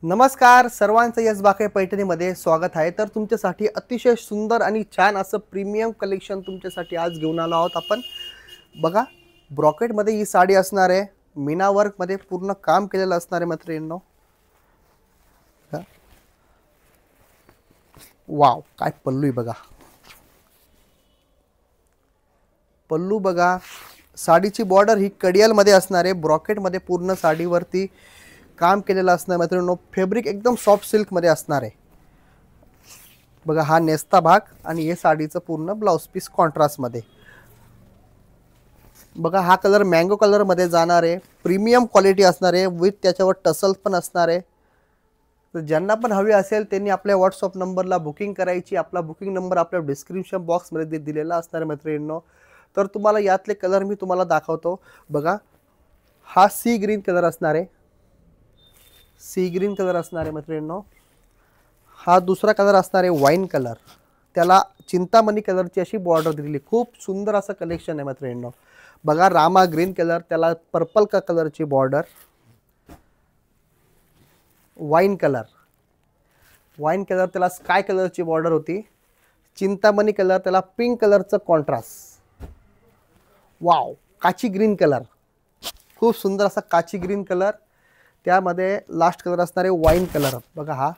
नमस्कार सर्वांचं यस बाके पैठणीमध्ये स्वागत आहे। तर तुमच्यासाठी अतिशय सुंदर आणि छान असं प्रीमियम कलेक्शन तुमच्यासाठी आज घेऊन आलो आहोत आपण। बघा ब्रॉकेटमध्ये ही साडी असणार आहे, मीना वर्कमध्ये पूर्ण काम केलेलं असणार आहे मैत्रिणींनो। वाव, काय पल्लू आहे बघा, पल्लू बघा। साडीची बॉर्डर ही कडियालमध्ये असणार आहे, ब्रॉकेटमध्ये पूर्ण साडीवरती काम केलेलं असणार मैत्रिणींनो। फॅब्रिक एकदम सॉफ्ट सिल्क मध्ये असणार आहे बघा। हा नेस्ता भाग आणि हे साडीचं पूर्ण ब्लाउज पीस कॉन्ट्रास्ट मध्ये बघा। हा कलर मँगो कलर मध्ये जाणार आहे, प्रीमियम क्वालिटी असणार आहे, विथ त्याच्यावर टसल्स पण असणार आहे। तर ज्यांना पण हवी असेल त्यांनी आपल्या व्हॉट्सअप नंबरला बुकिंग करायची। आपला बुकिंग नंबर आपल्या डिस्क्रिप्शन बॉक्स मध्ये दिलेला असणार आहे मैत्रिणींनो। तर तुम्हाला यातले कलर मी तुम्हाला दाखवतो बघा। हा सी ग्रीन कलर असणार आहे, सी ग्रीन कलर असणार आहे मैत्रिणींनो। हा दुसरा कलर असणार आहे वाईन कलर, त्याला चिंतामणी कलरची अशी बॉर्डर दिलेली, खूप सुंदर असं कलेक्शन आहे मैत्रिणींनो। बघा रामा ग्रीन कलर, त्याला पर्पल का कलरची border, wine colour, wine colour त्याला स्काय कलरची बॉर्डर होती, चिंतामणी कलर त्याला पिंक कलरचं कॉन्ट्रास्ट, वाव काची ग्रीन कलर, खूप सुंदर असा काची ग्रीन कलर। त्यामध्ये लास्ट कलर असणार आहे वाईन कलर बघा। हा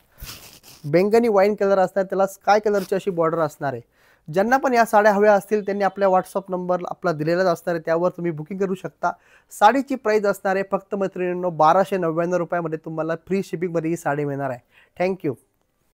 बेंगनी वाईन कलर असणार, त्याला स्काय कलरची अशी बॉर्डर असणार आहे। ज्यांना पण या साड्या हव्या असतील त्यांनी आपल्या व्हॉट्सअप नंबर आपला दिलेलाच असणार आहे, त्यावर तुम्ही बुकिंग करू शकता। साडीची प्राइस असणार आहे फक्त मैत्रिणींनो 1299 रुपयामध्ये तुम्हाला फ्री शिपिंगमध्ये ही साडी मिळणार आहे। थँक्यू।